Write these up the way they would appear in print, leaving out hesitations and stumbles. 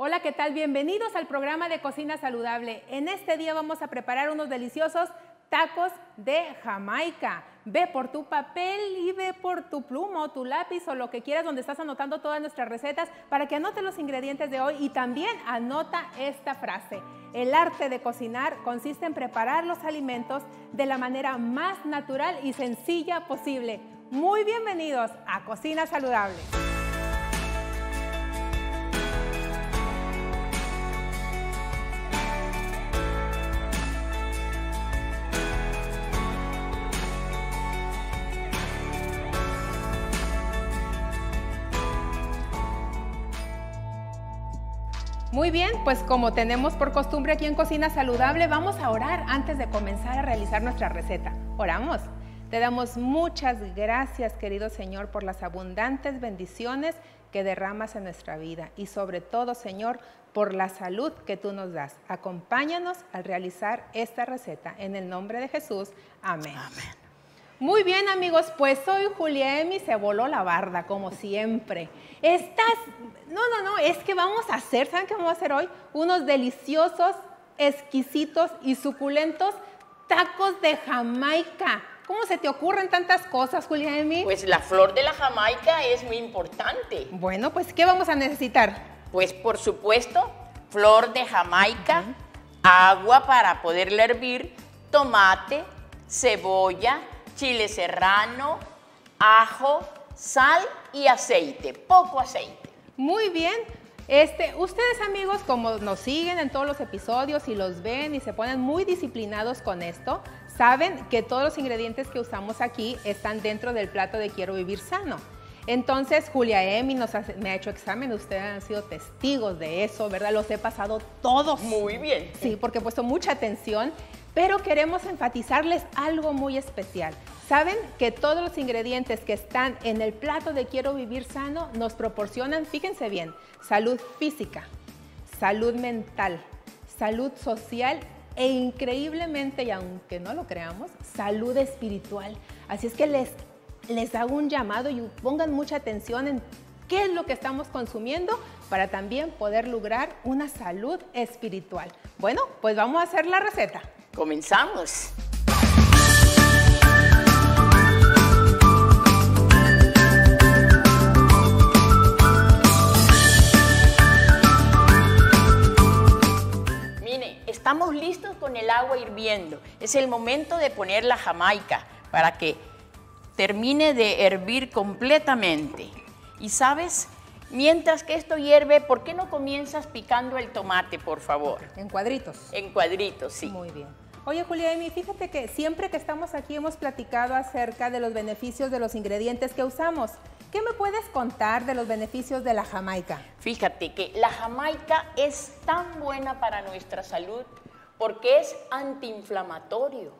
Hola, ¿qué tal? Bienvenidos al programa de Cocina Saludable. En este día vamos a preparar unos deliciosos tacos de Jamaica. Ve por tu papel y ve por tu pluma o tu lápiz o lo que quieras donde estás anotando todas nuestras recetas para que anotes los ingredientes de hoy y también anota esta frase. El arte de cocinar consiste en preparar los alimentos de la manera más natural y sencilla posible. Muy bienvenidos a Cocina Saludable. Muy bien, pues como tenemos por costumbre aquí en Cocina Saludable, vamos a orar antes de comenzar a realizar nuestra receta. Oramos. Te damos muchas gracias, querido Señor, por las abundantes bendiciones que derramas en nuestra vida y sobre todo, Señor, por la salud que tú nos das. Acompáñanos al realizar esta receta. En el nombre de Jesús, amén. Amén. Muy bien, amigos, pues hoy Juliemi se voló la barda, como siempre. Es que vamos a hacer, ¿saben qué vamos a hacer hoy? Unos deliciosos, exquisitos y suculentos tacos de Jamaica. ¿Cómo se te ocurren tantas cosas, Juliemi? Pues la flor de la Jamaica es muy importante. Bueno, pues, ¿qué vamos a necesitar? Pues, por supuesto, flor de Jamaica, agua para poderla hervir, tomate, cebolla, chile serrano, ajo, sal y aceite, poco aceite. Muy bien. Ustedes, amigos, como nos siguen en todos los episodios y los ven y se ponen muy disciplinados con esto, saben que todos los ingredientes que usamos aquí están dentro del plato de Quiero Vivir Sano. Entonces, Juliemi me ha hecho examen, ustedes han sido testigos de eso, ¿verdad? Los he pasado todos. Muy bien. Sí, porque he puesto mucha atención, pero queremos enfatizarles algo muy especial. Saben que todos los ingredientes que están en el plato de Quiero Vivir Sano nos proporcionan, fíjense bien, salud física, salud mental, salud social e increíblemente, y aunque no lo creamos, salud espiritual. Así es que les hago un llamado y pongan mucha atención en qué es lo que estamos consumiendo para también poder lograr una salud espiritual. Bueno, pues vamos a hacer la receta. Comenzamos. Estamos listos con el agua hirviendo. Es el momento de poner la Jamaica para que termine de hervir completamente. Y sabes, mientras que esto hierve, ¿por qué no comienzas picando el tomate, por favor? En cuadritos. En cuadritos, sí. Muy bien. Oye, Juliemi, fíjate que siempre que estamos aquí hemos platicado acerca de los beneficios de los ingredientes que usamos. ¿Qué me puedes contar de los beneficios de la Jamaica? Fíjate que la Jamaica es tan buena para nuestra salud porque es antiinflamatorio,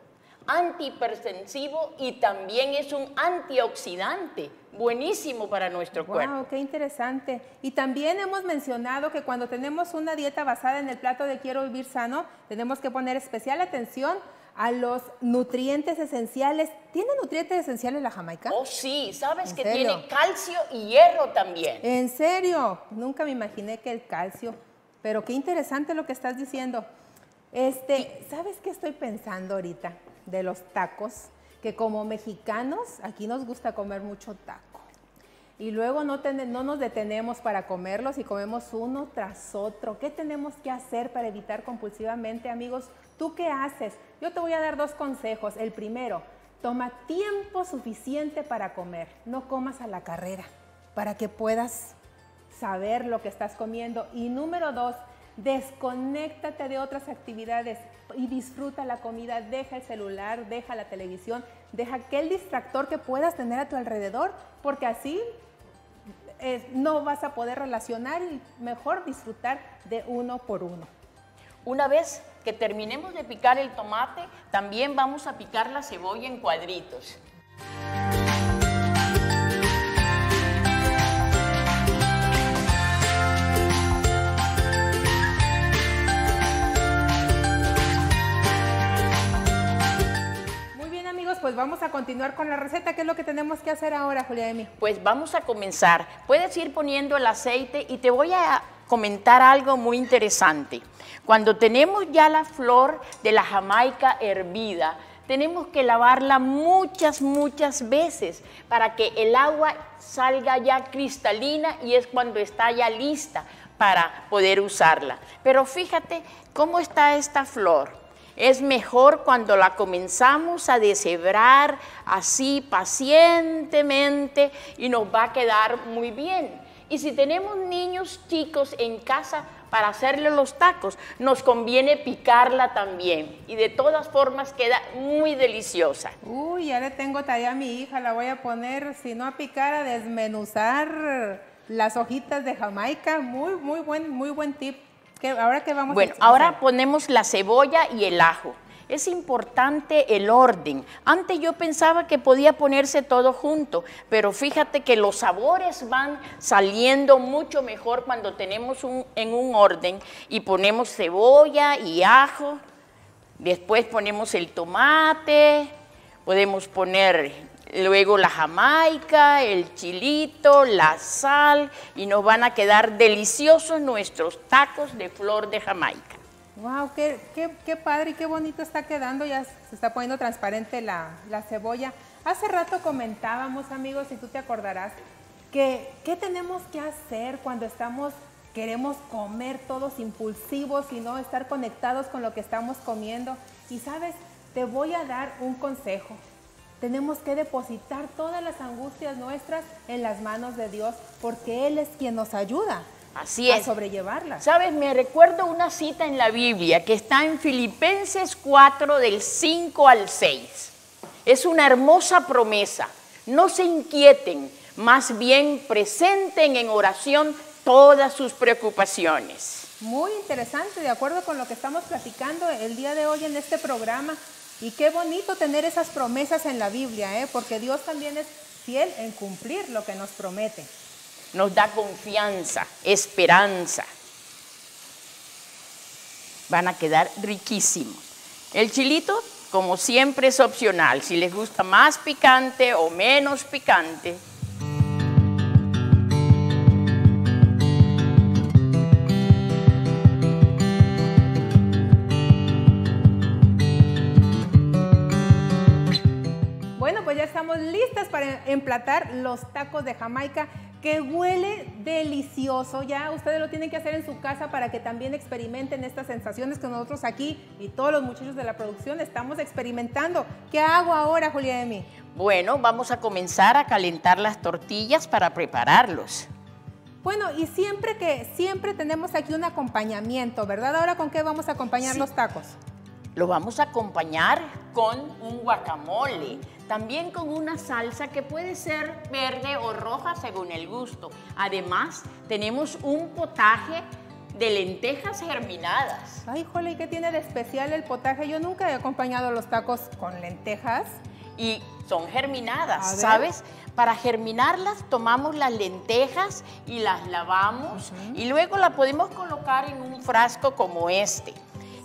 antihipertensivo y también es un antioxidante, buenísimo para nuestro cuerpo. ¡Wow! ¡Qué interesante! Y también hemos mencionado que cuando tenemos una dieta basada en el plato de Quiero Vivir Sano, tenemos que poner especial atención a los nutrientes esenciales. ¿Tiene nutrientes esenciales la Jamaica? Oh, sí. ¿Sabes que serio? Tiene calcio y hierro también? ¿En serio? Nunca me imaginé que el calcio. Pero qué interesante lo que estás diciendo. ¿Sabes qué estoy pensando ahorita de los tacos? Que como mexicanos, aquí nos gusta comer mucho taco. Y luego no nos detenemos para comerlos y comemos uno tras otro. ¿Qué tenemos que hacer para evitar compulsivamente, amigos? ¿Tú qué haces? Yo te voy a dar 2 consejos. El primero, toma tiempo suficiente para comer. No comas a la carrera para que puedas saber lo que estás comiendo. Y número 2, desconéctate de otras actividades y disfruta la comida. Deja el celular, deja la televisión, deja aquel distractor que puedas tener a tu alrededor, porque así no vas a poder relacionar y mejor disfrutar de uno por uno. Una vez que terminemos de picar el tomate, también vamos a picar la cebolla en cuadritos. Pues vamos a continuar con la receta. ¿Qué es lo que tenemos que hacer ahora, Juliemi? Pues vamos a comenzar. Puedes ir poniendo el aceite y te voy a comentar algo muy interesante. Cuando tenemos ya la flor de la jamaica hervida, tenemos que lavarla muchas veces para que el agua salga ya cristalina y es cuando está ya lista para poder usarla. Pero fíjate cómo está esta flor. Es mejor cuando la comenzamos a deshebrar así pacientemente y nos va a quedar muy bien. Y si tenemos niños chicos en casa para hacerle los tacos, nos conviene picarla también. Y de todas formas queda muy deliciosa. Uy, ya le tengo tarea a mi hija, la voy a poner, si no a picar, a desmenuzar las hojitas de jamaica. Muy buen tip. ¿Ahora qué vamos a hacer? Ahora ponemos la cebolla y el ajo. Es importante el orden. Antes yo pensaba que podía ponerse todo junto, pero fíjate que los sabores van saliendo mucho mejor cuando tenemos en un orden y ponemos cebolla y ajo, después ponemos el tomate, podemos poner luego la jamaica, el chilito, la sal y nos van a quedar deliciosos nuestros tacos de flor de jamaica. ¡Wow! Qué padre y qué bonito está quedando. Ya se está poniendo transparente la cebolla. Hace rato comentábamos, amigos, si tú te acordarás, que qué tenemos que hacer cuando queremos comer todos impulsivos y no estar conectados con lo que estamos comiendo. Y sabes, te voy a dar un consejo. Tenemos que depositar todas las angustias nuestras en las manos de Dios, porque Él es quien nos ayuda. Así es. A sobrellevarlas. ¿Sabes? Me recuerdo una cita en la Biblia que está en Filipenses 4, del 5 al 6. Es una hermosa promesa. No se inquieten, más bien presenten en oración todas sus preocupaciones. Muy interesante, de acuerdo con lo que estamos platicando el día de hoy en este programa. Y qué bonito tener esas promesas en la Biblia, porque Dios también es fiel en cumplir lo que nos promete. Nos da confianza, esperanza. Van a quedar riquísimos. El chilito, como siempre, es opcional. Si les gusta más picante o menos picante. Bueno, pues ya estamos listas para emplatar los tacos de Jamaica, que huele delicioso. Ya ustedes lo tienen que hacer en su casa para que también experimenten estas sensaciones que nosotros aquí y todos los muchachos de la producción estamos experimentando. ¿Qué hago ahora, Juliemi? Bueno, vamos a comenzar a calentar las tortillas para prepararlos. Bueno, y siempre tenemos aquí un acompañamiento, ¿verdad? Ahora, ¿con qué vamos a acompañar los tacos? Lo vamos a acompañar con un guacamole, también con una salsa que puede ser verde o roja según el gusto. Además, tenemos un potaje de lentejas germinadas. Ay, jole, ¿y qué tiene de especial el potaje? Yo nunca he acompañado los tacos con lentejas. Y son germinadas, ¿sabes? Para germinarlas tomamos las lentejas y las lavamos y luego la podemos colocar en un frasco como este.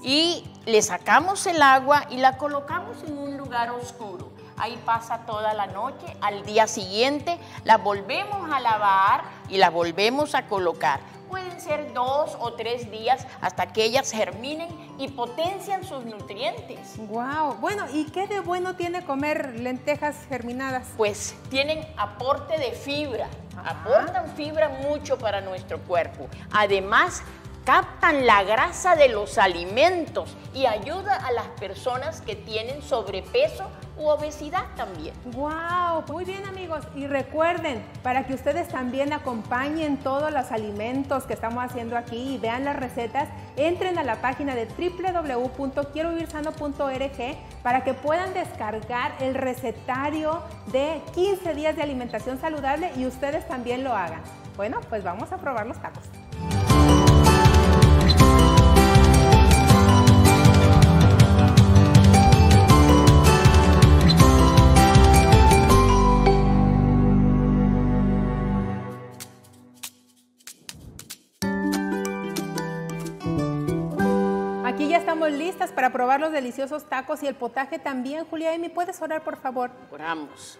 Y le sacamos el agua y la colocamos en un lugar oscuro. Ahí pasa toda la noche. Al día siguiente la volvemos a lavar y la volvemos a colocar. Pueden ser 2 o 3 días hasta que ellas germinen y potencian sus nutrientes. ¡Wow! Bueno, ¿y qué de bueno tiene comer lentejas germinadas? Pues tienen aporte de fibra. Aportan fibra mucho para nuestro cuerpo. Además, captan la grasa de los alimentos y ayuda a las personas que tienen sobrepeso u obesidad también. ¡Wow! Muy bien, amigos. Y recuerden, para que ustedes también acompañen todos los alimentos que estamos haciendo aquí y vean las recetas, entren a la página de www.quierovivirsano.org para que puedan descargar el recetario de 15 días de alimentación saludable y ustedes también lo hagan. Bueno, pues vamos a probar los tacos. Aquí ya estamos listas para probar los deliciosos tacos y el potaje también. Juliemi, ¿puedes orar, por favor? Oramos.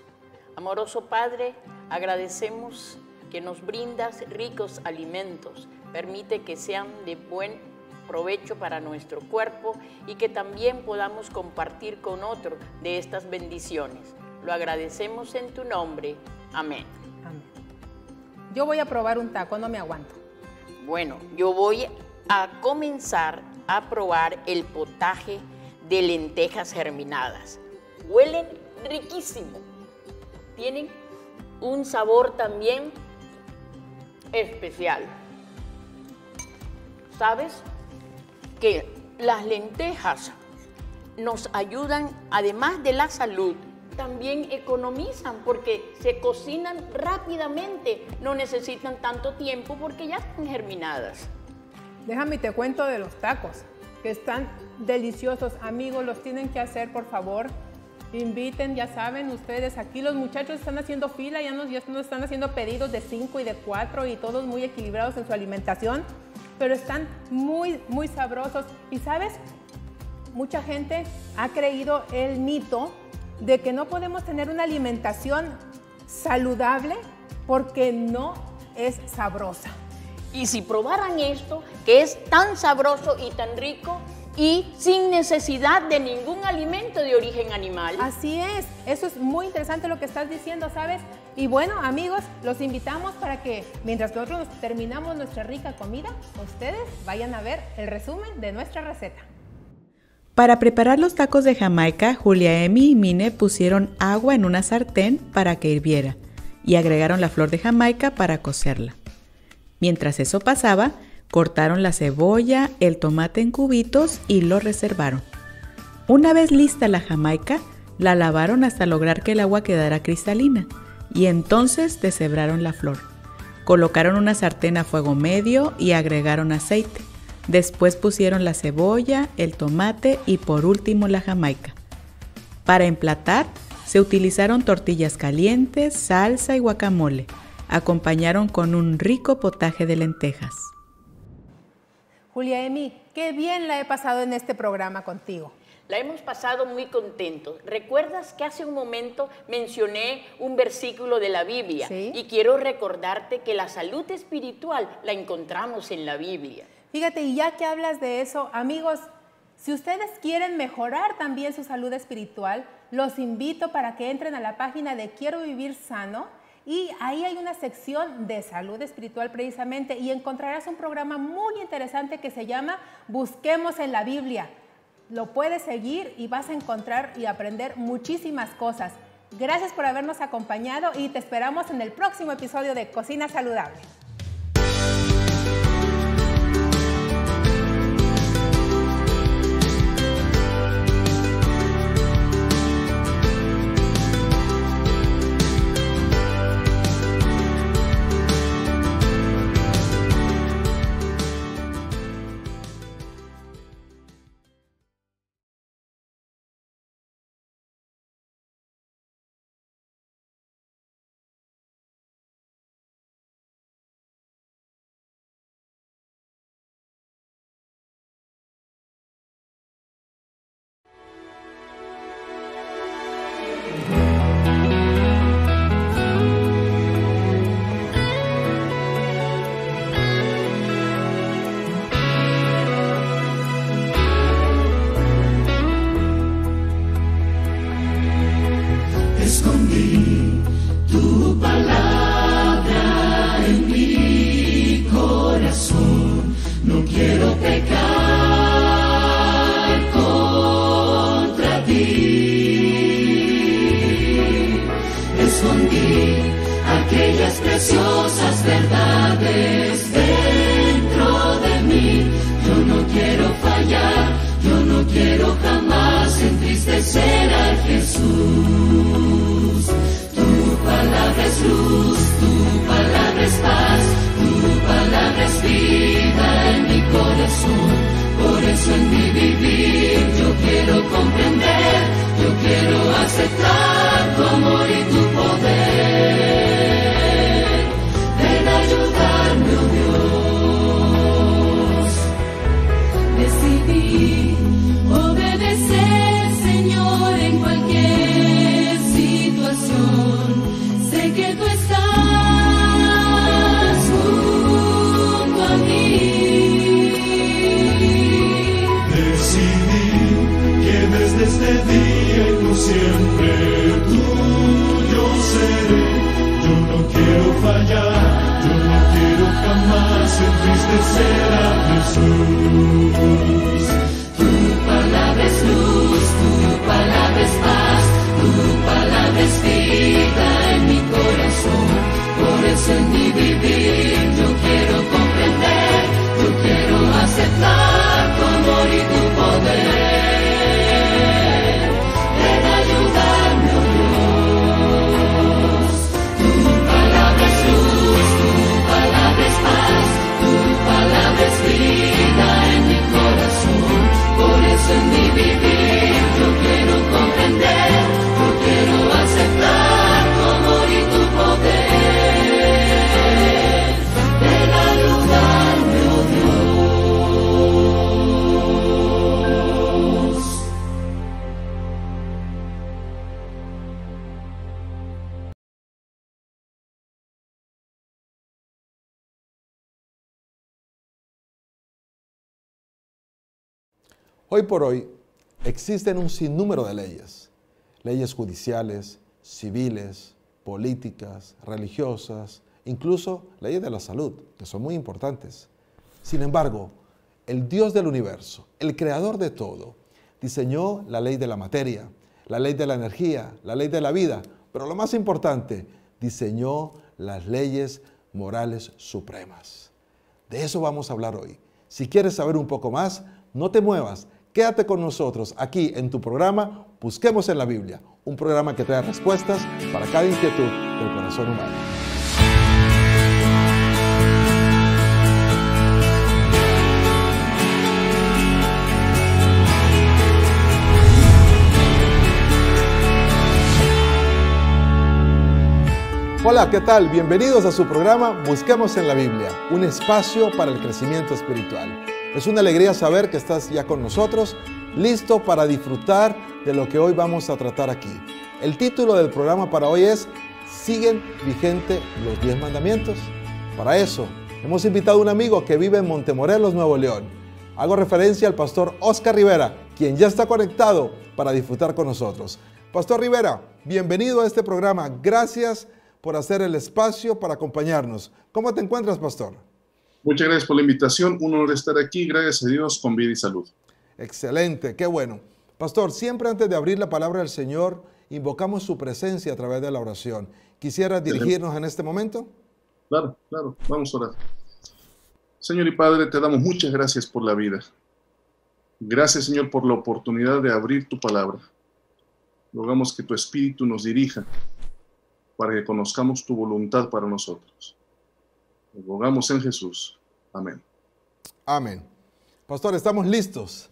Amoroso Padre, agradecemos que nos brindas ricos alimentos permite que sean de buen provecho para nuestro cuerpo y que también podamos compartir con otros de estas bendiciones. Lo agradecemos en tu nombre. Amén. Amén. Yo voy a probar un taco, no me aguanto. Bueno, yo voy a comenzar a probar el potaje de lentejas germinadas. Huelen riquísimo. Tienen un sabor también especial. ¿Sabes? Que las lentejas nos ayudan, además de la salud, también economizan porque se cocinan rápidamente, no necesitan tanto tiempo porque ya están germinadas. Déjame te cuento de los tacos, que están deliciosos. Amigos, los tienen que hacer, por favor. Inviten, ya saben ustedes, aquí los muchachos están haciendo fila, ya nos están haciendo pedidos de 5 y de 4 y todos muy equilibrados en su alimentación, pero están muy, muy sabrosos. Y ¿sabes? Mucha gente ha creído el mito de que no podemos tener una alimentación saludable porque no es sabrosa. Y si probaran esto, que es tan sabroso y tan rico y sin necesidad de ningún alimento de origen animal. Así es, eso es muy interesante lo que estás diciendo, ¿sabes? Y bueno, amigos, los invitamos para que mientras nosotros terminamos nuestra rica comida, ustedes vayan a ver el resumen de nuestra receta. Para preparar los tacos de Jamaica, Julia, Emi y Mine pusieron agua en una sartén para que hirviera y agregaron la flor de Jamaica para cocerla. Mientras eso pasaba, cortaron la cebolla, el tomate en cubitos y lo reservaron. Una vez lista la Jamaica, la lavaron hasta lograr que el agua quedara cristalina y entonces deshebraron la flor. Colocaron una sartén a fuego medio y agregaron aceite. Después pusieron la cebolla, el tomate y por último la Jamaica. Para emplatar, se utilizaron tortillas calientes, salsa y guacamole. Acompañaron con un rico potaje de lentejas. Julia, Emi, qué bien la he pasado en este programa contigo. La hemos pasado muy contentos. ¿Recuerdas que hace un momento mencioné un versículo de la Biblia? Sí. Y quiero recordarte que la salud espiritual la encontramos en la Biblia. Fíjate, y ya que hablas de eso, amigos, si ustedes quieren mejorar también su salud espiritual, los invito para que entren a la página de Quiero Vivir Sano y ahí hay una sección de salud espiritual precisamente y encontrarás un programa muy interesante que se llama Busquemos en la Biblia. Lo puedes seguir y vas a encontrar y aprender muchísimas cosas. Gracias por habernos acompañado y te esperamos en el próximo episodio de Cocina Saludable. Escondí tu palabra en mi corazón, no quiero pecar contra ti. Escondí aquellas preciosas verdades dentro de mí. Yo no quiero fallar, yo no quiero jamás entristecer a Jesús. Tu palabra es luz, tu palabra es paz, tu palabra es vida en mi corazón. Por eso en mi vivir yo quiero comprender, yo quiero aceptar tu amor y tu poder. Ven a ayudarme, oh Dios. Decidí obedecer, Señor, en cualquier situación. siempre tuyo seré. Yo no quiero fallar, yo no quiero jamás entristecer a Jesús. Tu palabra es luz, tu palabra es paz, tu palabra es vida en mi corazón. Por eso en mi vivir yo quiero comprender, yo quiero aceptar tu amor y tu poder. Ven a ayudarme, oh Dios. Tu palabra es luz, tu palabra es paz, tu palabra es vida en mi corazón. Por eso en mi vivir yo quiero comprender, yo quiero aceptar tu amor y tu poder. Ven a ayudarme, oh Dios. Hoy por hoy existen un sinnúmero de leyes, leyes judiciales, civiles, políticas, religiosas, incluso leyes de la salud, que son muy importantes. Sin embargo, el Dios del universo, el creador de todo, diseñó la ley de la materia, la ley de la energía, la ley de la vida, pero lo más importante, diseñó las leyes morales supremas. De eso vamos a hablar hoy. Si quieres saber un poco más, no te muevas. Quédate con nosotros aquí en tu programa Busquemos en la Biblia, un programa que trae respuestas para cada inquietud del corazón humano. Hola, ¿qué tal? Bienvenidos a su programa Busquemos en la Biblia, un espacio para el crecimiento espiritual. Es una alegría saber que estás ya con nosotros, listo para disfrutar de lo que hoy vamos a tratar aquí. El título del programa para hoy es ¿Siguen vigentes los 10 mandamientos? Para eso, hemos invitado a un amigo que vive en Montemorelos, Nuevo León. Hago referencia al pastor Oscar Rivera, quien ya está conectado para disfrutar con nosotros. Pastor Rivera, bienvenido a este programa. Gracias por hacer el espacio para acompañarnos. ¿Cómo te encuentras, pastor? Muchas gracias por la invitación, un honor estar aquí, gracias a Dios, con vida y salud. Excelente, qué bueno. Pastor, siempre antes de abrir la palabra del Señor, invocamos su presencia a través de la oración. ¿Quisieras dirigirnos en este momento? Claro, vamos a orar. Señor y Padre, te damos muchas gracias por la vida. Gracias, Señor, por la oportunidad de abrir tu palabra. Rogamos que tu Espíritu nos dirija para que conozcamos tu voluntad para nosotros. Lo rogamos en Jesús. Amén. Amén. Pastor, estamos listos.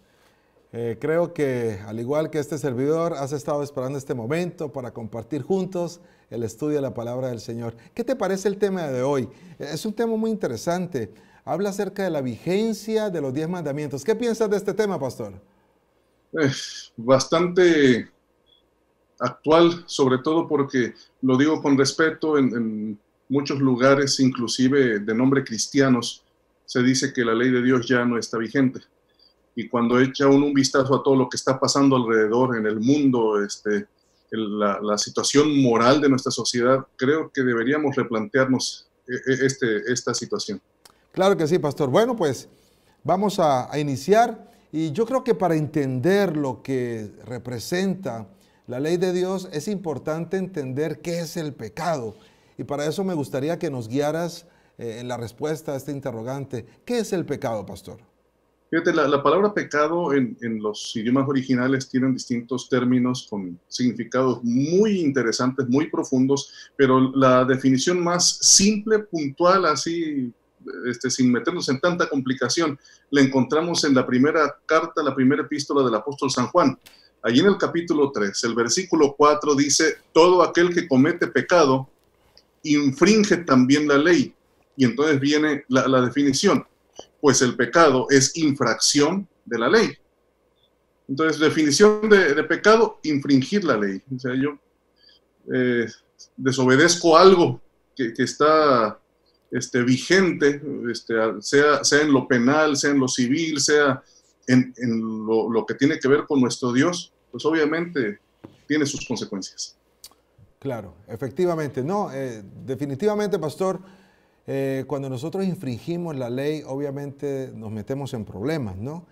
Creo que, al igual que este servidor, has estado esperando este momento para compartir juntos el estudio de la palabra del Señor. ¿Qué te parece el tema de hoy? Es un tema muy interesante. Habla acerca de la vigencia de los 10 mandamientos. ¿Qué piensas de este tema, pastor? Bastante actual, sobre todo porque, lo digo con respeto, en muchos lugares, inclusive de nombre cristianos, se dice que la ley de Dios ya no está vigente. Y cuando echa uno un vistazo a todo lo que está pasando alrededor en el mundo, la situación moral de nuestra sociedad, creo que deberíamos replantearnos esta situación. Claro que sí, pastor. Bueno, pues vamos a iniciar. Y yo creo que para entender lo que representa la ley de Dios es importante entender qué es el pecado. Y para eso me gustaría que nos guiaras en la respuesta a este interrogante. ¿Qué es el pecado, pastor? Fíjate, la palabra pecado en los idiomas originales tienen distintos términos con significados muy interesantes, muy profundos, pero la definición más simple, puntual, así, sin meternos en tanta complicación, la encontramos en la primera carta, la primera epístola del apóstol San Juan. Allí en el capítulo 3, el versículo 4 dice, todo aquel que comete pecado infringe también la ley. Y entonces viene la definición, pues el pecado es infracción de la ley. Entonces, definición de pecado, infringir la ley. O sea, yo desobedezco algo que está vigente, sea en lo penal, sea en lo civil, sea en lo que tiene que ver con nuestro Dios, pues obviamente tiene sus consecuencias. Claro, efectivamente. No, definitivamente, pastor, cuando nosotros infringimos la ley, obviamente nos metemos en problemas, ¿no?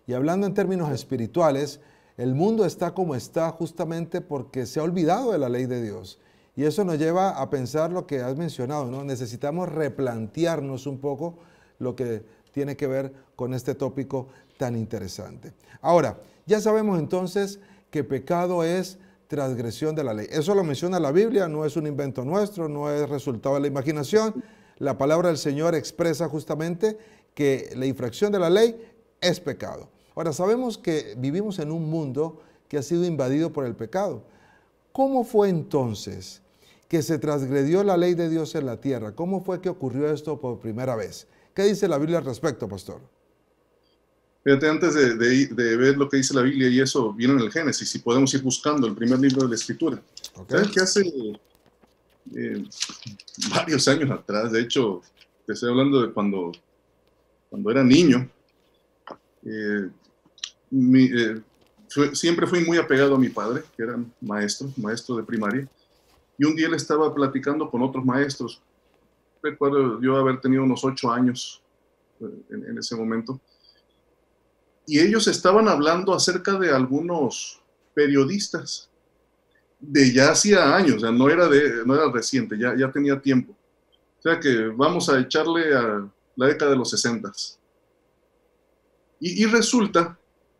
Y hablando en términos espirituales, el mundo está como está justamente porque se ha olvidado de la ley de Dios. Y eso nos lleva a pensar lo que has mencionado, ¿no? Necesitamos replantearnos un poco lo que tiene que ver con este tópico tan interesante. Ahora, ya sabemos entonces que pecado es transgresión de la ley. Eso lo menciona la Biblia, no es un invento nuestro, no es resultado de la imaginación. La palabra del Señor expresa justamente que la infracción de la ley es pecado. Ahora, sabemos que vivimos en un mundo que ha sido invadido por el pecado. ¿Cómo fue entonces que se transgredió la ley de Dios en la tierra? ¿Cómo fue que ocurrió esto por primera vez? ¿Qué dice la Biblia al respecto, pastor? Fíjate, antes de ver lo que dice la Biblia, y eso viene en el Génesis, y podemos ir buscando el primer libro de la Escritura. Okay. ¿Sabes qué hace varios años atrás? De hecho, te estoy hablando de cuando era niño. Siempre fui muy apegado a mi padre, que era maestro de primaria, y un día le estaba platicando con otros maestros. Recuerdo yo haber tenido unos 8 años en ese momento, y ellos estaban hablando acerca de algunos periodistas de ya hacía años, o sea, no era reciente, ya tenía tiempo. O sea que vamos a echarle a la década de los 60s. Y resulta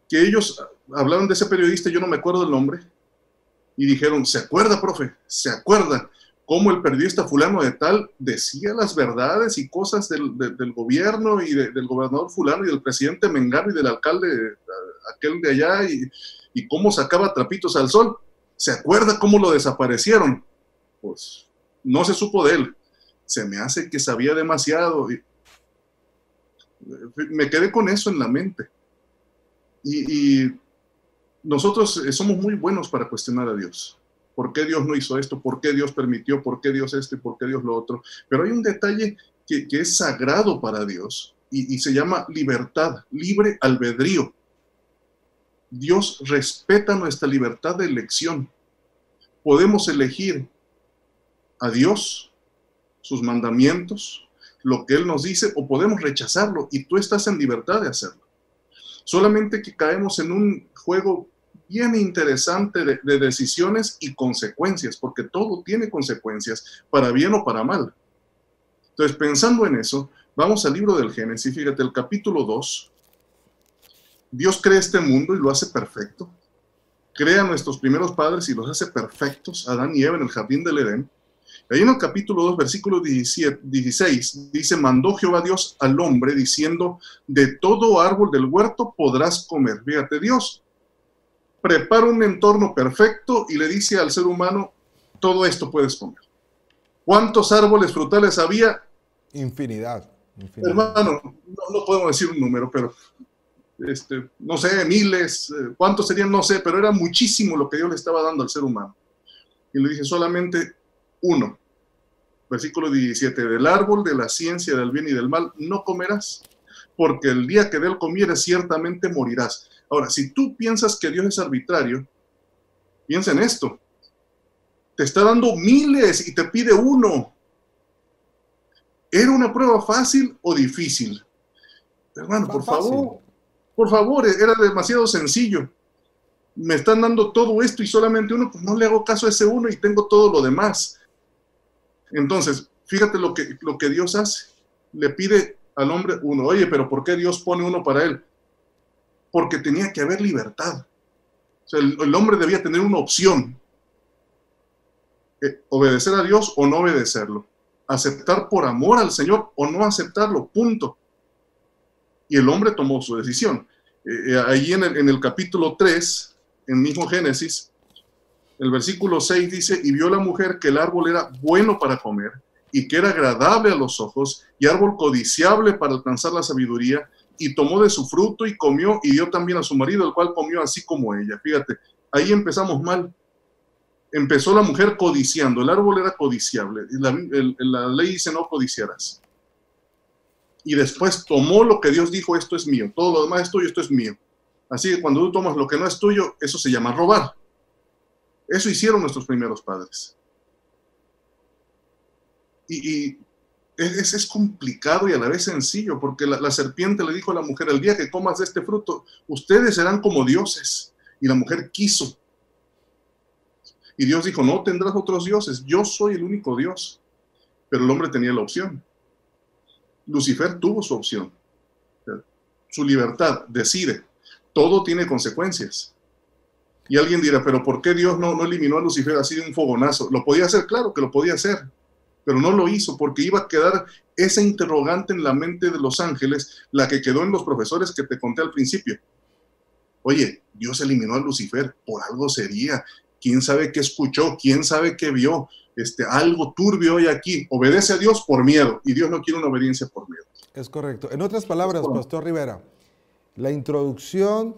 que ellos hablaron de ese periodista, yo no me acuerdo del nombre, y dijeron, ¿se acuerda, profe? ¿Se acuerda cómo el periodista fulano de tal decía las verdades y cosas del gobierno y del gobernador fulano y del presidente mengano y del alcalde aquel de allá y cómo sacaba trapitos al sol? ¿Se acuerda cómo lo desaparecieron? Pues no se supo de él. Se me hace que sabía demasiado. Me quedé con eso en la mente. Y nosotros somos muy buenos para cuestionar a Dios. ¿Por qué Dios no hizo esto? ¿Por qué Dios permitió? ¿Por qué Dios esto y por qué Dios lo otro? Pero hay un detalle que es sagrado para Dios y se llama libertad, libre albedrío. Dios respeta nuestra libertad de elección. Podemos elegir a Dios, sus mandamientos, lo que Él nos dice, o podemos rechazarlo y tú estás en libertad de hacerlo. Solamente que caemos en un juego bien interesante de decisiones y consecuencias, porque todo tiene consecuencias, para bien o para mal. Entonces, pensando en eso, vamos al libro del Génesis, fíjate, el capítulo 2. Dios crea este mundo y lo hace perfecto. Crea a nuestros primeros padres y los hace perfectos, Adán y Eva en el jardín del Edén. Ahí en el capítulo 2, versículo 16, dice, mandó Jehová Dios al hombre diciendo, de todo árbol del huerto podrás comer. Fíjate, Dios prepara un entorno perfecto y le dice al ser humano, todo esto puedes comer. ¿Cuántos árboles frutales había? Infinidad. Hermano, no podemos decir un número, pero no sé, miles, ¿cuántos serían? No sé, pero era muchísimo lo que Dios le estaba dando al ser humano. Y le dice solamente uno. Versículo 17, del árbol de la ciencia del bien y del mal no comerás, porque el día que de él comieres ciertamente morirás. Ahora, si tú piensas que Dios es arbitrario, piensa en esto. Te está dando miles y te pide uno. ¿Era una prueba fácil o difícil? Hermano, por favor, era demasiado sencillo. Me están dando todo esto y solamente uno, pues no le hago caso a ese uno y tengo todo lo demás. Entonces, fíjate lo que Dios hace. Le pide al hombre uno. Oye, pero ¿por qué Dios pone uno para él? Porque tenía que haber libertad. O sea, el hombre debía tener una opción. Obedecer a Dios o no obedecerlo. Aceptar por amor al Señor o no aceptarlo. Punto. Y el hombre tomó su decisión. Ahí en el capítulo 3, en mismo Génesis, el versículo 6 dice, y vio la mujer que el árbol era bueno para comer, y que era agradable a los ojos, y árbol codiciable para alcanzar la sabiduría, y tomó de su fruto y comió, y dio también a su marido, el cual comió así como ella. Fíjate, ahí empezamos mal. Empezó la mujer codiciando, el árbol era codiciable, la ley dice no codiciarás. Y después tomó lo que Dios dijo, esto es mío, todo lo demás es tuyo, esto es mío. Así que cuando tú tomas lo que no es tuyo, eso se llama robar. Eso hicieron nuestros primeros padres. Y es complicado y a la vez sencillo, porque la serpiente le dijo a la mujer, el día que comas de este fruto, ustedes serán como dioses. Y la mujer quiso. Y Dios dijo, no tendrás otros dioses, yo soy el único Dios. Pero el hombre tenía la opción. Lucifer tuvo su opción. Su libertad, decide. Todo tiene consecuencias. Y alguien dirá, pero ¿por qué Dios no eliminó a Lucifer así de un fogonazo? ¿Lo podía hacer? Claro que lo podía hacer. Pero no lo hizo porque iba a quedar esa interrogante en la mente de los ángeles, la que quedó en los profesores que te conté al principio. Oye, Dios eliminó a Lucifer, por algo sería. ¿Quién sabe qué escuchó? ¿Quién sabe qué vio? Algo turbio hay aquí. Obedece a Dios por miedo, y Dios no quiere una obediencia por miedo. Es correcto. En otras palabras, Pastor Rivera, la introducción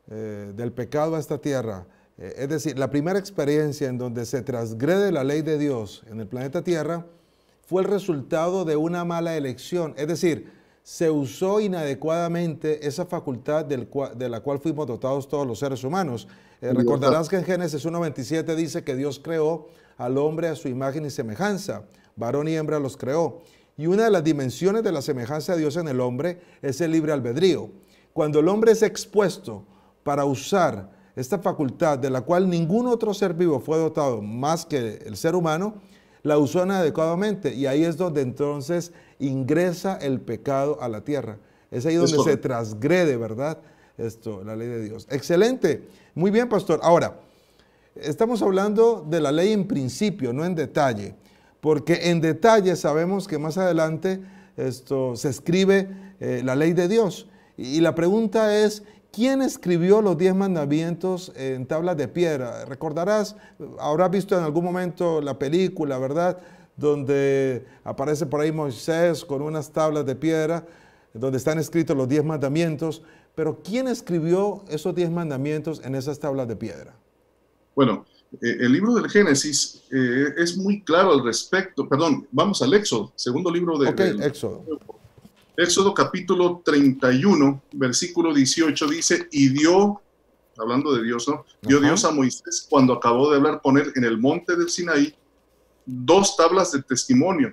del pecado a esta tierra, es decir, la primera experiencia en donde se transgrede la ley de Dios en el planeta Tierra, fue el resultado de una mala elección. Es decir, se usó inadecuadamente esa facultad de la cual fuimos dotados todos los seres humanos. Recordarás que en Génesis 1:27 dice que Dios creó al hombre a su imagen y semejanza, varón y hembra los creó. Y una de las dimensiones de la semejanza de Dios en el hombre es el libre albedrío. Cuando el hombre es expuesto para usar esta facultad de la cual ningún otro ser vivo fue dotado más que el ser humano, la usó inadecuadamente, y ahí es donde entonces ingresa el pecado a la tierra. Es ahí donde se transgrede, ¿verdad? La ley de Dios. Excelente. Muy bien, pastor. Ahora, estamos hablando de la ley en principio, no en detalle, porque en detalle sabemos que más adelante se escribe la ley de Dios. Y la pregunta es, ¿quién escribió los 10 mandamientos en tablas de piedra? Recordarás, habrás visto en algún momento la película, ¿verdad? Donde aparece por ahí Moisés con unas tablas de piedra, donde están escritos los 10 mandamientos. Pero ¿quién escribió esos 10 mandamientos en esas tablas de piedra? Bueno, el libro del Génesis es muy claro al respecto. Perdón, vamos al Éxodo, segundo libro del Éxodo. Éxodo capítulo 31, versículo 18 dice, y dio, hablando de Dios, ¿no? Dio Dios a Moisés cuando acabó de hablar con él en el monte del Sinaí, 2 tablas de testimonio,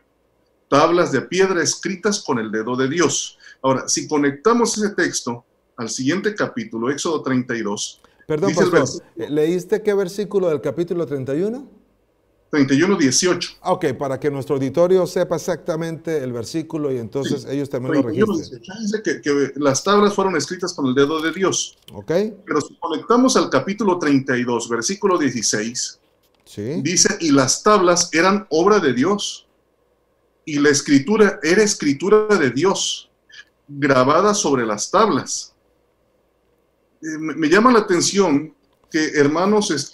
tablas de piedra escritas con el dedo de Dios. Ahora, si conectamos ese texto al siguiente capítulo, Éxodo 32. Perdón, pastor, ¿leíste qué versículo del capítulo 31? 31, 18. Ok, para que nuestro auditorio sepa exactamente el versículo y entonces ellos también 31, lo registren. Dice que las tablas fueron escritas con el dedo de Dios. Ok. Pero si conectamos al capítulo 32, versículo 16, sí, dice, y las tablas eran obra de Dios, y la escritura era escritura de Dios, grabada sobre las tablas. Me llama la atención que hermanos,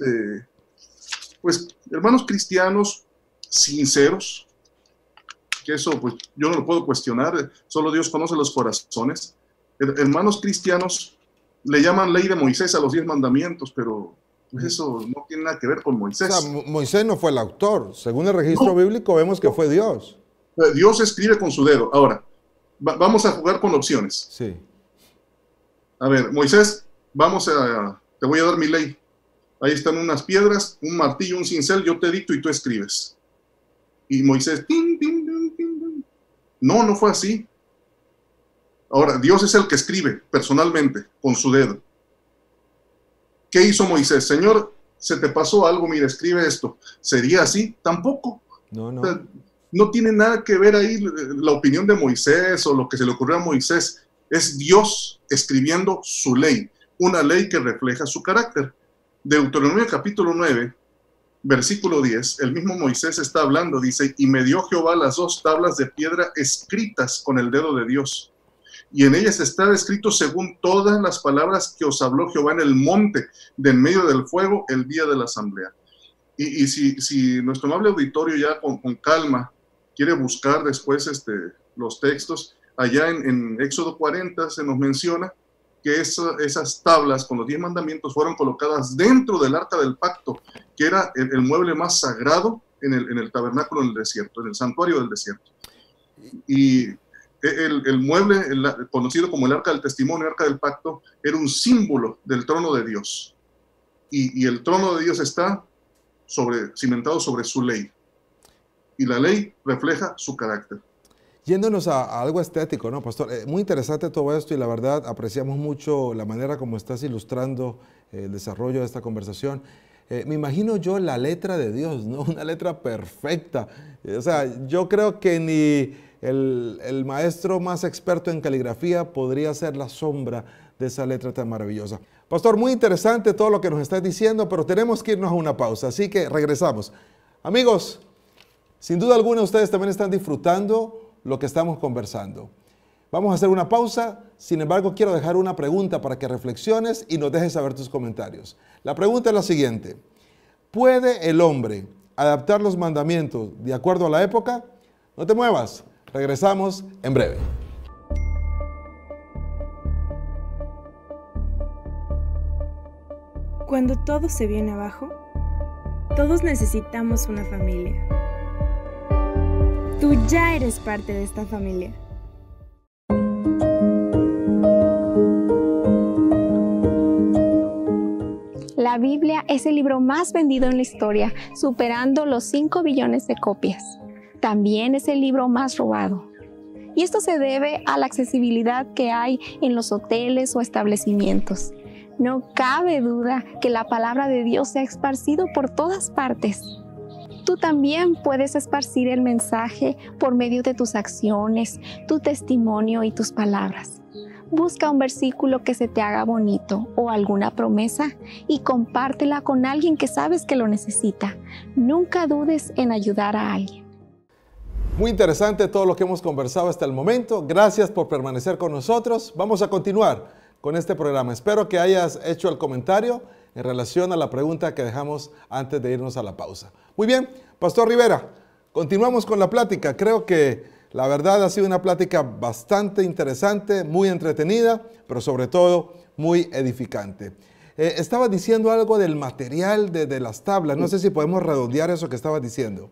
hermanos cristianos sinceros, que eso pues yo no lo puedo cuestionar, solo Dios conoce los corazones. Hermanos cristianos le llaman ley de Moisés a los 10 mandamientos, pero pues eso no tiene nada que ver con Moisés. O sea, Moisés no fue el autor. Según el registro bíblico vemos que fue Dios. Dios escribe con su dedo. Ahora, vamos a jugar con opciones. Sí. A ver, Moisés, te voy a dar mi ley. Ahí están unas piedras, un martillo, un cincel, yo te dicto y tú escribes. Y Moisés, tin, tin, tin, tin, tin. No fue así. Ahora, Dios es el que escribe personalmente, con su dedo. ¿Qué hizo Moisés? Señor, se te pasó algo, mira, escribe esto. ¿Sería así? Tampoco. No. O sea, no tiene nada que ver ahí la opinión de Moisés o lo que se le ocurrió a Moisés. Es Dios escribiendo su ley, una ley que refleja su carácter. Deuteronomio capítulo 9, versículo 10, el mismo Moisés está hablando, dice, y me dio Jehová las 2 tablas de piedra escritas con el dedo de Dios, y en ellas estaba escrito según todas las palabras que os habló Jehová en el monte, de en medio del fuego, el día de la asamblea. Y si nuestro amable auditorio ya con calma quiere buscar después los textos, allá en Éxodo 40 se nos menciona que esas tablas con los 10 mandamientos fueron colocadas dentro del arca del pacto, que era el mueble más sagrado en el tabernáculo en el desierto, en el santuario del desierto. Y el mueble, conocido como el arca del testimonio, arca del pacto, era un símbolo del trono de Dios. Y el trono de Dios está cimentado sobre su ley. Y la ley refleja su carácter. Yéndonos a algo estético, ¿no, pastor? Muy interesante todo esto y la verdad apreciamos mucho la manera como estás ilustrando el desarrollo de esta conversación. Me imagino yo la letra de Dios, ¿no? Una letra perfecta. O sea, yo creo que ni el maestro más experto en caligrafía podría ser la sombra de esa letra tan maravillosa. Pastor, muy interesante todo lo que nos estás diciendo, pero tenemos que irnos a una pausa, así que regresamos. Amigos, sin duda alguna ustedes también están disfrutando lo que estamos conversando. Vamos a hacer una pausa, sin embargo quiero dejar una pregunta para que reflexiones y nos dejes saber tus comentarios. La pregunta es la siguiente: ¿puede el hombre adaptar los mandamientos de acuerdo a la época? No te muevas, regresamos en breve. Cuando todo se viene abajo, todos necesitamos una familia. Tú ya eres parte de esta familia. La Biblia es el libro más vendido en la historia, superando los 5 billones de copias. También es el libro más robado. Y esto se debe a la accesibilidad que hay en los hoteles o establecimientos. No cabe duda que la palabra de Dios se ha esparcido por todas partes. Tú también puedes esparcir el mensaje por medio de tus acciones, tu testimonio y tus palabras. Busca un versículo que se te haga bonito o alguna promesa y compártela con alguien que sabes que lo necesita. Nunca dudes en ayudar a alguien. Muy interesante todo lo que hemos conversado hasta el momento. Gracias por permanecer con nosotros. Vamos a continuar con este programa. Espero que hayas hecho el comentario en relación a la pregunta que dejamos antes de irnos a la pausa. Muy bien, Pastor Rivera, continuamos con la plática. Creo que la verdad ha sido una plática bastante interesante, muy entretenida, pero sobre todo muy edificante. Estabas diciendo algo del material de las tablas. No sé si podemos redondear eso que estabas diciendo.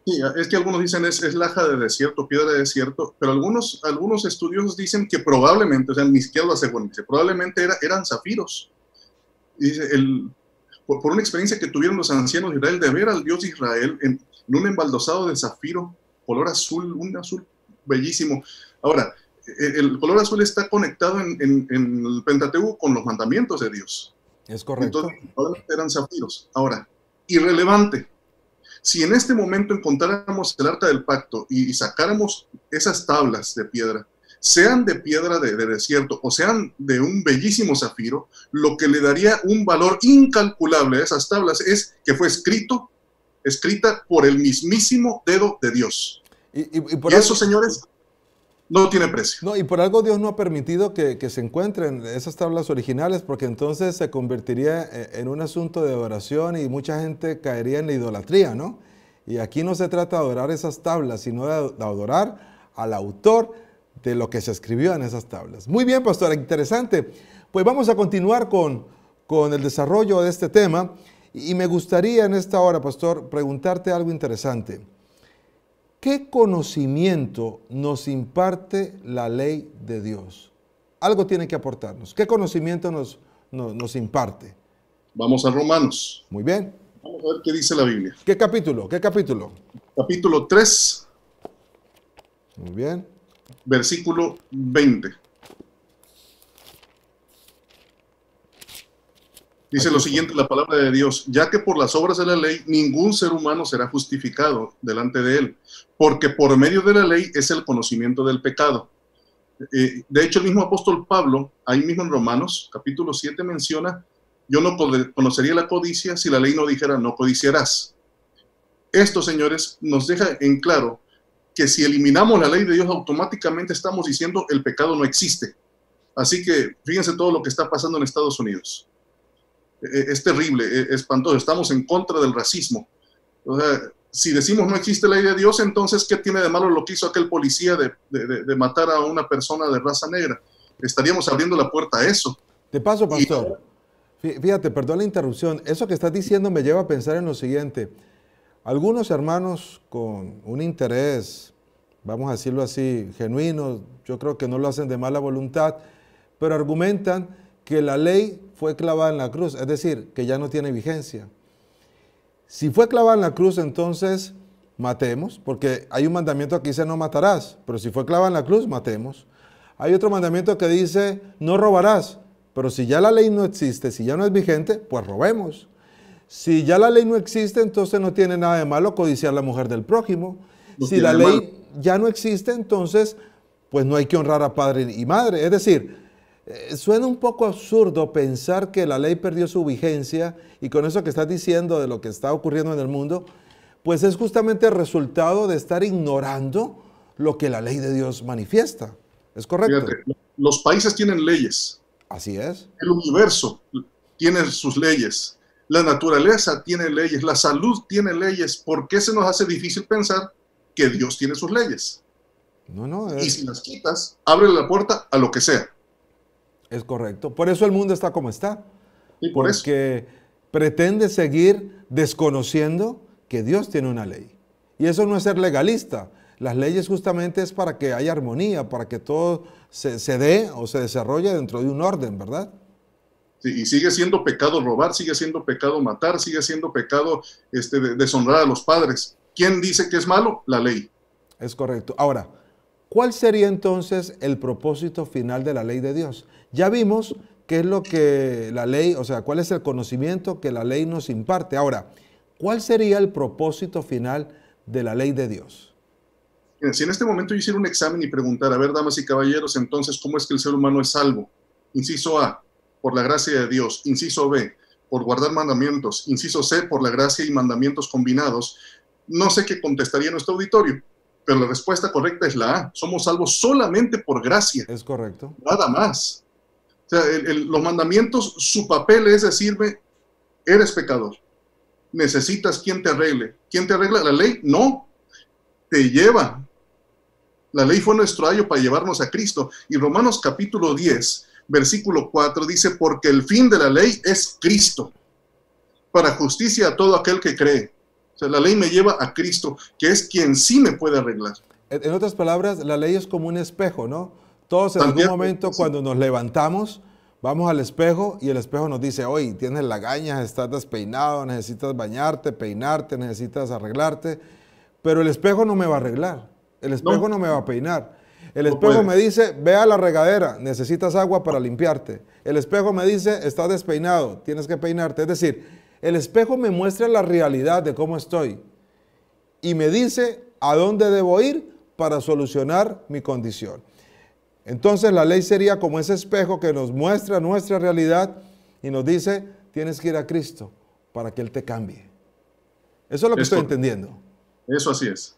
Sí, es que algunos dicen es laja de desierto, piedra de desierto, pero algunos estudiosos dicen que probablemente, o sea, ni siquiera lo aseguran, probablemente eran zafiros. Dice, por una experiencia que tuvieron los ancianos de Israel de ver al Dios de Israel en un embaldosado de zafiro, color azul, un azul bellísimo. Ahora, el color azul está conectado en el Pentateuco con los mandamientos de Dios. Es correcto. Entonces, eran zafiros. Ahora, irrelevante. Si en este momento encontráramos el Arca del Pacto y sacáramos esas tablas de piedra, sean de piedra de desierto o sean de un bellísimo zafiro, lo que le daría un valor incalculable a esas tablas es que fue escrita por el mismísimo dedo de Dios. Y eso, señores, no tiene precio. No, y por algo Dios no ha permitido que se encuentren esas tablas originales, porque entonces se convertiría en un asunto de adoración y mucha gente caería en la idolatría, ¿no? Y aquí no se trata de adorar esas tablas, sino de adorar al autor de lo que se escribió en esas tablas. Muy bien, pastor, interesante. Pues vamos a continuar con el desarrollo de este tema y me gustaría en esta hora, pastor, preguntarte algo interesante. ¿Qué conocimiento nos imparte la ley de Dios? Algo tiene que aportarnos. ¿Qué conocimiento nos imparte? Vamos a Romanos. Muy bien. Vamos a ver qué dice la Biblia. ¿Qué capítulo? ¿Qué capítulo? Capítulo 3. Muy bien. Versículo 20. Dice lo siguiente, la palabra de Dios: ya que por las obras de la ley ningún ser humano será justificado delante de él, porque por medio de la ley es el conocimiento del pecado. De hecho, el mismo apóstol Pablo, ahí mismo en Romanos, capítulo 7, menciona: yo no conocería la codicia si la ley no dijera no codiciarás. Esto, señores, nos deja en claro que si eliminamos la ley de Dios, automáticamente estamos diciendo el pecado no existe. Así que fíjense todo lo que está pasando en Estados Unidos. Es terrible, es espantoso. Estamos en contra del racismo. O sea, si decimos no existe la ley de Dios, entonces ¿qué tiene de malo lo que hizo aquel policía de matar a una persona de raza negra? Estaríamos abriendo la puerta a eso. De paso, pastor, fíjate, perdón la interrupción, eso que estás diciendo me lleva a pensar en lo siguiente. Algunos hermanos con un interés, vamos a decirlo así, genuino, yo creo que no lo hacen de mala voluntad, pero argumentan que la ley fue clavada en la cruz, es decir, que ya no tiene vigencia. Si fue clavada en la cruz, entonces matemos, porque hay un mandamiento que dice no matarás, pero si fue clavada en la cruz, matemos. Hay otro mandamiento que dice no robarás, pero si ya la ley no existe, si ya no es vigente, pues robemos. Si ya la ley no existe, entonces no tiene nada de malo codiciar a la mujer del prójimo. Si la ley ya no existe, entonces pues no hay que honrar a padre y madre. Es decir, suena un poco absurdo pensar que la ley perdió su vigencia, y con eso que estás diciendo de lo que está ocurriendo en el mundo, pues es justamente el resultado de estar ignorando lo que la ley de Dios manifiesta. ¿Es correcto? Fíjate, los países tienen leyes. Así es. El universo tiene sus leyes. La naturaleza tiene leyes. La salud tiene leyes. ¿Por qué se nos hace difícil pensar que Dios tiene sus leyes? Y si las quitas, abre la puerta a lo que sea. Es correcto. Por eso el mundo está como está. Y por eso. Porque pretende seguir desconociendo que Dios tiene una ley. Y eso no es ser legalista. Las leyes justamente es para que haya armonía, para que todo se dé o se desarrolle dentro de un orden, ¿verdad? Sí, y sigue siendo pecado robar, sigue siendo pecado matar, sigue siendo pecado deshonrar a los padres. ¿Quién dice que es malo? La ley. Es correcto. Ahora, ¿cuál sería entonces el propósito final de la ley de Dios? Ya vimos qué es lo que la ley, o sea, cuál es el conocimiento que la ley nos imparte. Ahora, ¿cuál sería el propósito final de la ley de Dios? Si en este momento yo hiciera un examen y preguntara, a ver, damas y caballeros, entonces, ¿cómo es que el ser humano es salvo? Inciso A, por la gracia de Dios. Inciso B, por guardar mandamientos. Inciso C, por la gracia y mandamientos combinados. No sé qué contestaría nuestro auditorio, pero la respuesta correcta es la A. Somos salvos solamente por gracia. Es correcto. Nada más. O sea, los mandamientos, su papel es decirme, eres pecador. Necesitas quien te arregle. ¿Quién te arregla? ¿La ley? No. Te lleva. La ley fue nuestro ayo para llevarnos a Cristo. Y Romanos capítulo 10, versículo 4 dice, porque el fin de la ley es Cristo, para justicia a todo aquel que cree. O sea, la ley me lleva a Cristo, que es quien sí me puede arreglar. En otras palabras, la ley es como un espejo, ¿no? Todos en algún momento cuando nos levantamos, vamos al espejo y el espejo nos dice, oye, tienes lagañas, estás despeinado, necesitas bañarte, peinarte, necesitas arreglarte. Pero el espejo no me va a arreglar, el espejo no me va a peinar. El espejo me dice, ve a la regadera, necesitas agua para limpiarte. El espejo me dice, estás despeinado, tienes que peinarte. Es decir, el espejo me muestra la realidad de cómo estoy y me dice a dónde debo ir para solucionar mi condición. Entonces la ley sería como ese espejo que nos muestra nuestra realidad y nos dice, tienes que ir a Cristo para que Él te cambie. Eso es lo que estoy entendiendo. Eso así es.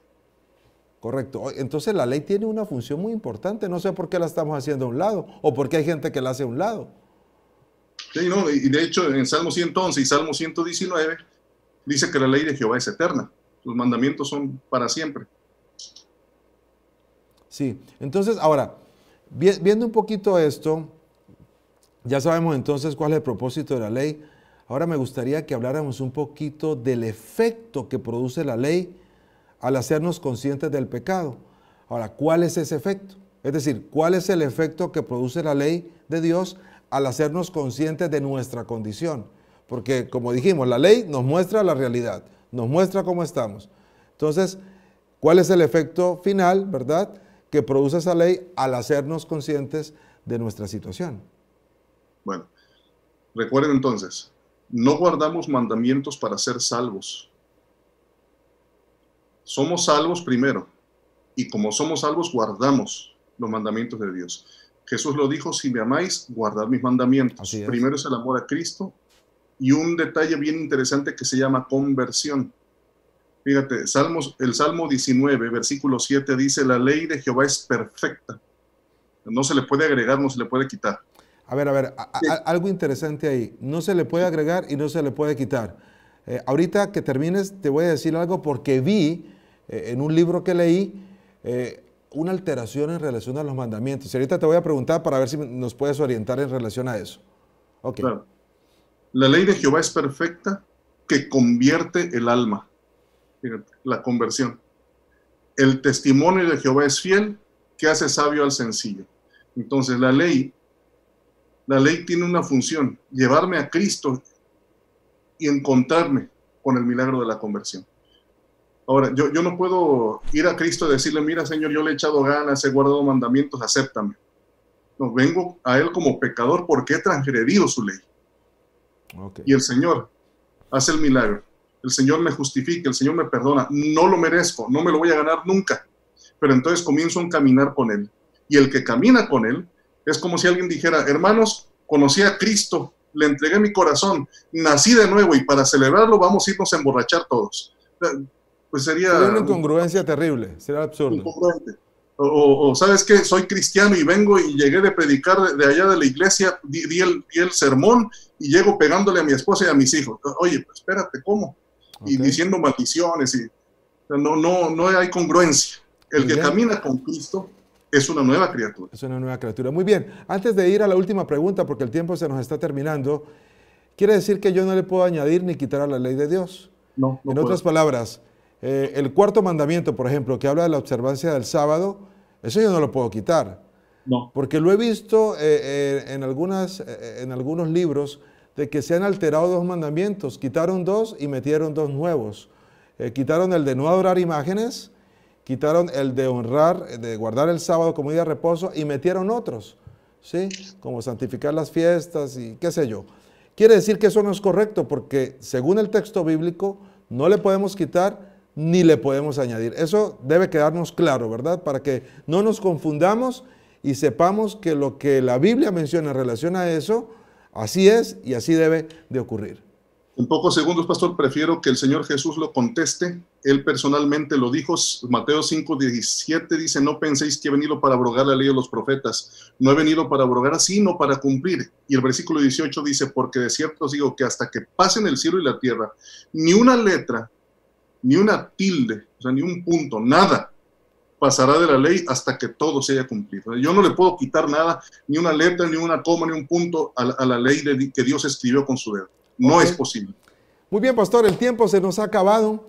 Correcto. Entonces la ley tiene una función muy importante. No sé por qué la estamos haciendo a un lado o por qué hay gente que la hace a un lado. Sí, no, y de hecho en Salmo 111 y Salmo 119 dice que la ley de Jehová es eterna. Los mandamientos son para siempre. Sí, entonces ahora, viendo un poquito esto, ya sabemos entonces cuál es el propósito de la ley. Ahora me gustaría que habláramos un poquito del efecto que produce la ley al hacernos conscientes del pecado. Ahora, ¿cuál es ese efecto? Es decir, ¿cuál es el efecto que produce la ley de Dios al hacernos conscientes de nuestra condición? Porque, como dijimos, la ley nos muestra la realidad, nos muestra cómo estamos. Entonces, ¿cuál es el efecto final, verdad, que produce esa ley al hacernos conscientes de nuestra situación? Bueno, recuerden entonces, no guardamos mandamientos para ser salvos. Somos salvos primero, y como somos salvos, guardamos los mandamientos de Dios. Jesús lo dijo, si me amáis, guardad mis mandamientos. Primero es el amor a Cristo, y un detalle bien interesante que se llama conversión. Fíjate, el Salmo 19, versículo 7 dice, la ley de Jehová es perfecta. No se le puede agregar, no se le puede quitar. A ver, algo interesante ahí. No se le puede agregar y no se le puede quitar. Ahorita que termines te voy a decir algo porque vi en un libro que leí una alteración en relación a los mandamientos. Y ahorita te voy a preguntar para ver si nos puedes orientar en relación a eso. Okay. Claro. La ley de Jehová es perfecta que convierte el alma. Fíjate, la conversión. El testimonio de Jehová es fiel que hace sabio al sencillo. Entonces la ley tiene una función, llevarme a Cristo y encontrarme con el milagro de la conversión. Ahora, yo no puedo ir a Cristo y decirle, mira, Señor, yo le he echado ganas, he guardado mandamientos, acéptame. No, vengo a Él como pecador porque he transgredido su ley. Okay. Y el Señor hace el milagro. El Señor me justifica, el Señor me perdona. No lo merezco, no me lo voy a ganar nunca. Pero entonces comienzo a caminar con Él. Y el que camina con Él es como si alguien dijera, hermanos, conocí a Cristo, le entregué mi corazón, nací de nuevo y para celebrarlo vamos a irnos a emborrachar todos. Pues sería una incongruencia terrible, sería absurdo. Incongruente. O ¿sabes qué? Soy cristiano y vengo y llegué de predicar de allá de la iglesia, di el sermón y llego pegándole a mi esposa y a mis hijos. Oye, pues espérate, ¿cómo? Okay. Y diciendo maldiciones. Y, no hay congruencia. El que camina con Cristo es una nueva criatura. Es una nueva criatura. Muy bien. Antes de ir a la última pregunta, porque el tiempo se nos está terminando, quiere decir que yo no le puedo añadir ni quitar a la ley de Dios. No en otras palabras, el cuarto mandamiento, por ejemplo, que habla de la observancia del sábado, eso yo no lo puedo quitar. No. Porque lo he visto en algunos libros de que se han alterado 2 mandamientos. Quitaron 2 y metieron 2 nuevos. Quitaron el de no adorar imágenes, quitaron el de honrar, de guardar el sábado como día de reposo y metieron otros, ¿sí? Como santificar las fiestas y qué sé yo. Quiere decir que eso no es correcto porque según el texto bíblico no le podemos quitar ni le podemos añadir. Eso debe quedarnos claro, ¿verdad? Para que no nos confundamos y sepamos que lo que la Biblia menciona en relación a eso, así es y así debe de ocurrir. En pocos segundos, pastor, prefiero que el Señor Jesús lo conteste. Él personalmente lo dijo. Mateo 5:17 dice, no penséis que he venido para abrogar la ley de los profetas. No he venido para abrogar, sino para cumplir. Y el versículo 18 dice, porque de cierto os digo que hasta que pasen el cielo y la tierra, ni una letra, ni una tilde, o sea, ni un punto, nada pasará de la ley hasta que todo se haya cumplido. Yo no le puedo quitar nada, ni una letra, ni una coma, ni un punto a la ley que Dios escribió con su dedo. No es posible. Muy bien, pastor, el tiempo se nos ha acabado.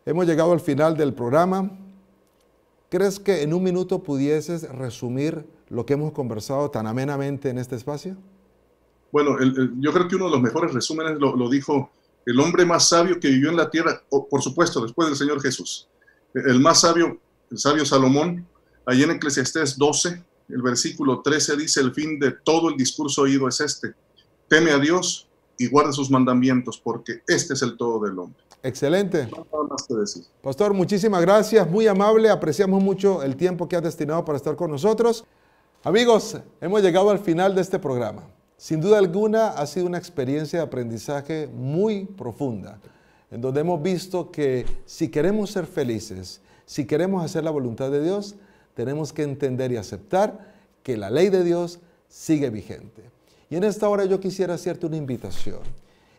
Hemos llegado al final del programa. ¿Crees que en un minuto pudieses resumir lo que hemos conversado tan amenamente en este espacio? Bueno, yo creo que uno de los mejores resúmenes lo dijo el hombre más sabio que vivió en la tierra, por supuesto, después del Señor Jesús. El más sabio, el sabio Salomón, allí en Eclesiastés 12, el versículo 13 dice, el fin de todo el discurso oído es este, teme a Dios y guarda sus mandamientos, porque este es el todo del hombre. Excelente. No nada más que decir. Pastor, muchísimas gracias, muy amable, apreciamos mucho el tiempo que has destinado para estar con nosotros. Amigos, hemos llegado al final de este programa. Sin duda alguna ha sido una experiencia de aprendizaje muy profunda, en donde hemos visto que si queremos ser felices, si queremos hacer la voluntad de Dios, tenemos que entender y aceptar que la ley de Dios sigue vigente. Y en esta hora yo quisiera hacerte una invitación,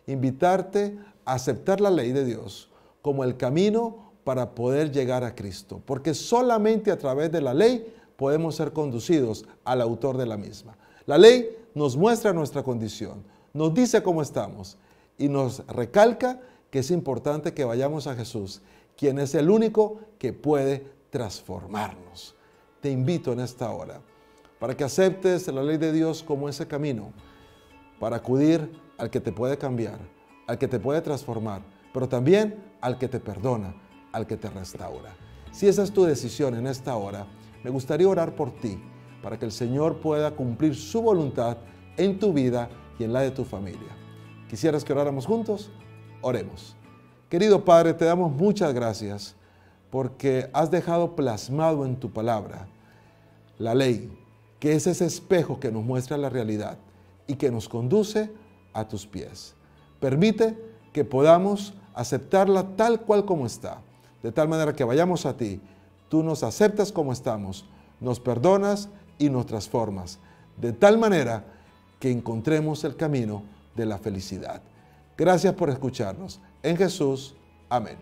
invitarte a aceptar la ley de Dios como el camino para poder llegar a Cristo, porque solamente a través de la ley podemos ser conducidos al autor de la misma. La ley nos muestra nuestra condición, nos dice cómo estamos y nos recalca que es importante que vayamos a Jesús, quien es el único que puede transformarnos. Te invito en esta hora para que aceptes la ley de Dios como ese camino para acudir al que te puede cambiar, al que te puede transformar, pero también al que te perdona, al que te restaura. Si esa es tu decisión en esta hora, me gustaría orar por ti, para que el Señor pueda cumplir su voluntad en tu vida y en la de tu familia. ¿Quisieras que oráramos juntos? Oremos. Querido Padre, te damos muchas gracias porque has dejado plasmado en tu palabra la ley, que es ese espejo que nos muestra la realidad y que nos conduce a tus pies. Permite que podamos aceptarla tal cual como está, de tal manera que vayamos a ti, tú nos aceptas como estamos, nos perdonas y nos transformas, de tal manera que encontremos el camino de la felicidad. Gracias por escucharnos. En Jesús, amén.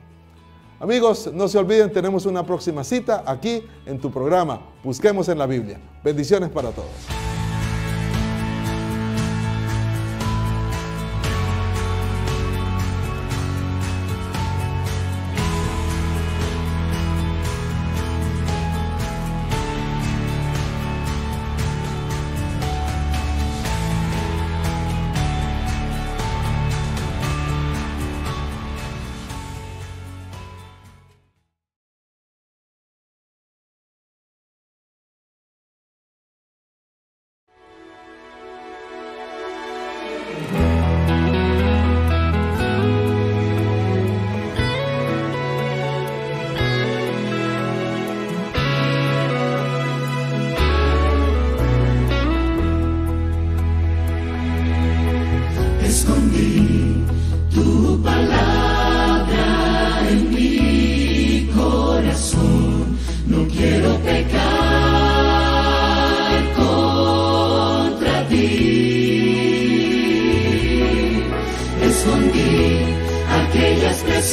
Amigos, no se olviden, tenemos una próxima cita aquí en tu programa Busquemos en la Biblia. Bendiciones para todos.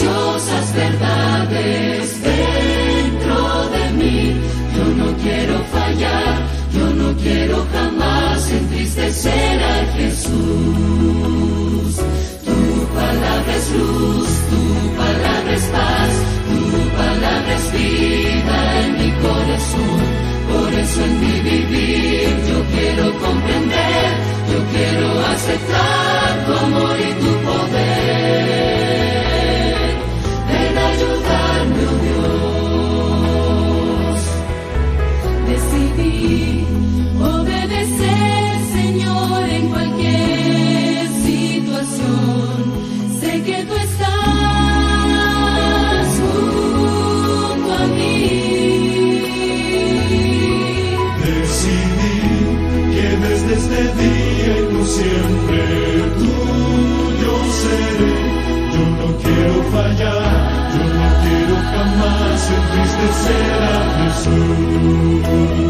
preciosas verdades dentro de mí. Yo no quiero fallar, yo no quiero jamás entristecer a Jesús. Tu palabra es luz, tu palabra es paz, tu palabra es vida en mi corazón. Por eso en mi vivir yo quiero comprender, yo quiero aceptar tu amor y tu poder. Ven a ayudarme, oh Dios. Decidí obedecer, Señor, en cualquier situación. Sé que tú estás junto a mí. Decidí que desde este día y por siempre tuyo seré. Yo no quiero fallar, yo no quiero jamás entristecer a Jesús.